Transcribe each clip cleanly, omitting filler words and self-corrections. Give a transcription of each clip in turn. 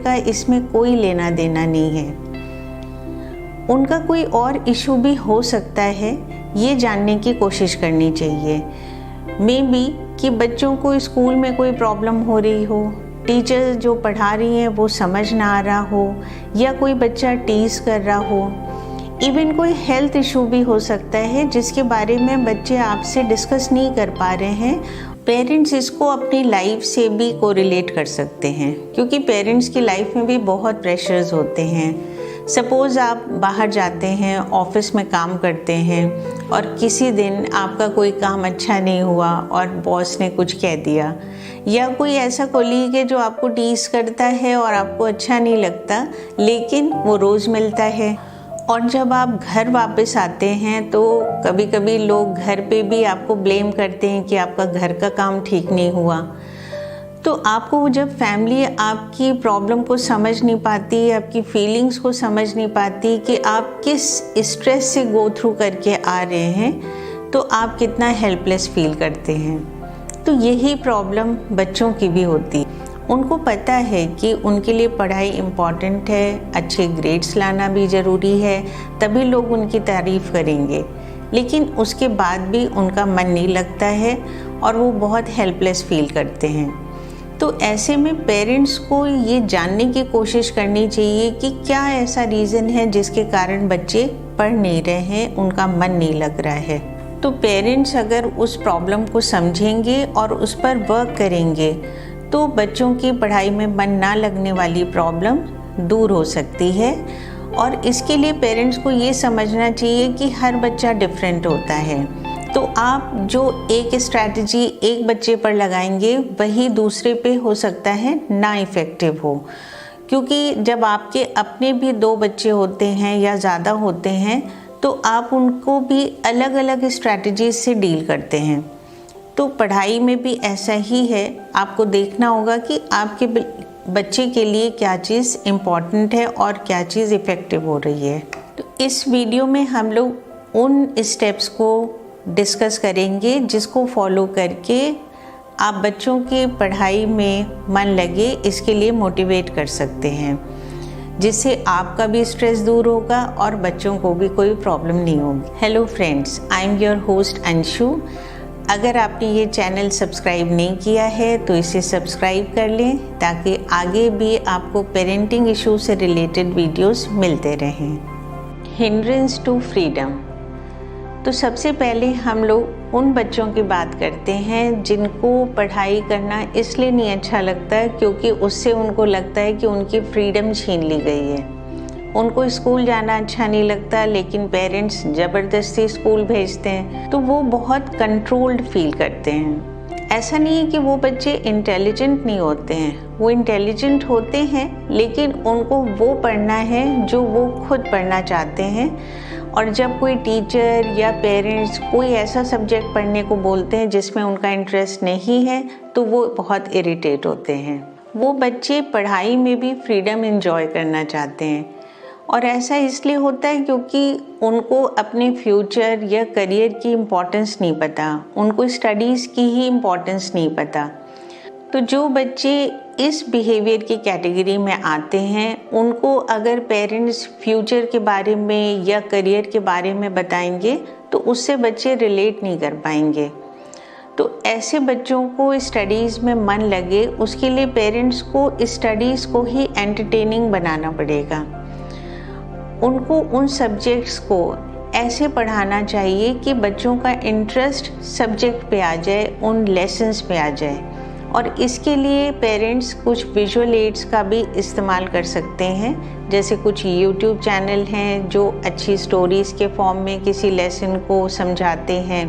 का इसमें कोई लेना देना नहीं है। उनका कोई और इशू भी हो सकता है, ये जानने की कोशिश करनी चाहिए। मे बी कि बच्चों को स्कूल में कोई प्रॉब्लम हो रही हो, टीचर जो पढ़ा रही हैं वो समझ ना आ रहा हो, या कोई बच्चा टीज कर रहा हो, इवन कोई हेल्थ इशू भी हो सकता है जिसके बारे में बच्चे आपसे डिस्कस नहीं कर पा रहे हैं। पेरेंट्स इसको अपनी लाइफ से भी कोरिलेट कर सकते हैं, क्योंकि पेरेंट्स की लाइफ में भी बहुत प्रेशर्स होते हैं। सपोज़ आप बाहर जाते हैं, ऑफिस में काम करते हैं और किसी दिन आपका कोई काम अच्छा नहीं हुआ और बॉस ने कुछ कह दिया, या कोई ऐसा कोलीग है जो आपको टीज करता है और आपको अच्छा नहीं लगता, लेकिन वो रोज़ मिलता है। और जब आप घर वापस आते हैं तो कभी कभी लोग घर पे भी आपको ब्लेम करते हैं कि आपका घर का काम ठीक नहीं हुआ। तो आपको जब फैमिली आपकी प्रॉब्लम को समझ नहीं पाती, आपकी फीलिंग्स को समझ नहीं पाती कि आप किस स्ट्रेस से गो थ्रू करके आ रहे हैं, तो आप कितना हेल्पलेस फील करते हैं। तो यही प्रॉब्लम बच्चों की भी होती है। उनको पता है कि उनके लिए पढ़ाई इम्पॉर्टेंट है, अच्छे ग्रेड्स लाना भी ज़रूरी है, तभी लोग उनकी तारीफ़ करेंगे, लेकिन उसके बाद भी उनका मन नहीं लगता है और वो बहुत हेल्पलेस फील करते हैं। तो ऐसे में पेरेंट्स को ये जानने की कोशिश करनी चाहिए कि क्या ऐसा रीज़न है जिसके कारण बच्चे पढ़ नहीं रहे हैं, उनका मन नहीं लग रहा है। तो पेरेंट्स अगर उस प्रॉब्लम को समझेंगे और उस पर वर्क करेंगे तो बच्चों की पढ़ाई में मन ना लगने वाली प्रॉब्लम दूर हो सकती है। और इसके लिए पेरेंट्स को ये समझना चाहिए कि हर बच्चा डिफरेंट होता है। तो आप जो एक स्ट्रैटेजी एक बच्चे पर लगाएंगे वही दूसरे पे हो सकता है ना इफ़ेक्टिव हो, क्योंकि जब आपके अपने भी 2 बच्चे होते हैं या ज़्यादा होते हैं तो आप उनको भी अलग अलग स्ट्रैटेजीज से डील करते हैं। तो पढ़ाई में भी ऐसा ही है, आपको देखना होगा कि आपके बच्चे के लिए क्या चीज़ इम्पॉर्टेंट है और क्या चीज़ इफ़ेक्टिव हो रही है। तो इस वीडियो में हम लोग उन स्टेप्स को डिस्कस करेंगे जिसको फॉलो करके आप बच्चों की पढ़ाई में मन लगे, इसके लिए मोटिवेट कर सकते हैं, जिससे आपका भी स्ट्रेस दूर होगा और बच्चों को भी कोई प्रॉब्लम नहीं होगी। Hello friends, I am your host Anshu. अगर आपने ये चैनल सब्सक्राइब नहीं किया है तो इसे सब्सक्राइब कर लें, ताकि आगे भी आपको पेरेंटिंग इशू से रिलेटेड वीडियोस मिलते रहें। Hindrance to freedom. तो सबसे पहले हम लोग उन बच्चों की बात करते हैं जिनको पढ़ाई करना इसलिए नहीं अच्छा लगता क्योंकि उससे उनको लगता है कि उनकी फ्रीडम छीन ली गई है। उनको स्कूल जाना अच्छा नहीं लगता, लेकिन पेरेंट्स ज़बरदस्ती स्कूल भेजते हैं तो वो बहुत कंट्रोल्ड फील करते हैं। ऐसा नहीं है कि वो बच्चे इंटेलिजेंट नहीं होते हैं, वो इंटेलिजेंट होते हैं, लेकिन उनको वो पढ़ना है जो वो खुद पढ़ना चाहते हैं। और जब कोई टीचर या पेरेंट्स कोई ऐसा सब्जेक्ट पढ़ने को बोलते हैं जिसमें उनका इंटरेस्ट नहीं है तो वो बहुत इरिटेट होते हैं। वो बच्चे पढ़ाई में भी फ्रीडम एंजॉय करना चाहते हैं, और ऐसा इसलिए होता है क्योंकि उनको अपने फ्यूचर या करियर की इम्पोर्टेंस नहीं पता, उनको स्टडीज़ की ही इम्पोर्टेंस नहीं पता। तो जो बच्चे इस बिहेवियर की कैटेगरी में आते हैं, उनको अगर पेरेंट्स फ्यूचर के बारे में या करियर के बारे में बताएंगे तो उससे बच्चे रिलेट नहीं कर पाएंगे। तो ऐसे बच्चों को स्टडीज़ में मन लगे, उसके लिए पेरेंट्स को स्टडीज़ को ही एंटरटेनिंग बनाना पड़ेगा। उनको उन सब्जेक्ट्स को ऐसे पढ़ाना चाहिए कि बच्चों का इंटरेस्ट सब्जेक्ट पे आ जाए, उन लेसन्स पे आ जाए। और इसके लिए पेरेंट्स कुछ विजुअल एड्स का भी इस्तेमाल कर सकते हैं, जैसे कुछ यूट्यूब चैनल हैं जो अच्छी स्टोरीज़ के फॉर्म में किसी लेसन को समझाते हैं।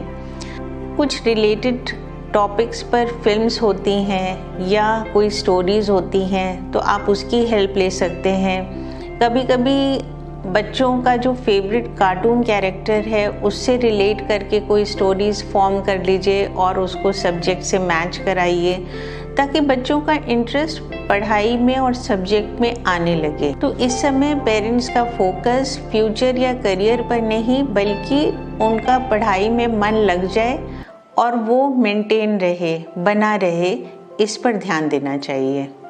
कुछ रिलेटेड टॉपिक्स पर फिल्म्स होती हैं या कोई स्टोरीज़ होती हैं, तो आप उसकी हेल्प ले सकते हैं। कभी कभी बच्चों का जो फेवरेट कार्टून कैरेक्टर है उससे रिलेट करके कोई स्टोरीज़ फॉर्म कर लीजिए और उसको सब्जेक्ट से मैच कराइए, ताकि बच्चों का इंटरेस्ट पढ़ाई में और सब्जेक्ट में आने लगे। तो इस समय पेरेंट्स का फोकस फ्यूचर या करियर पर नहीं, बल्कि उनका पढ़ाई में मन लग जाए और वो मेंटेन रहे, बना रहे, इस पर ध्यान देना चाहिए।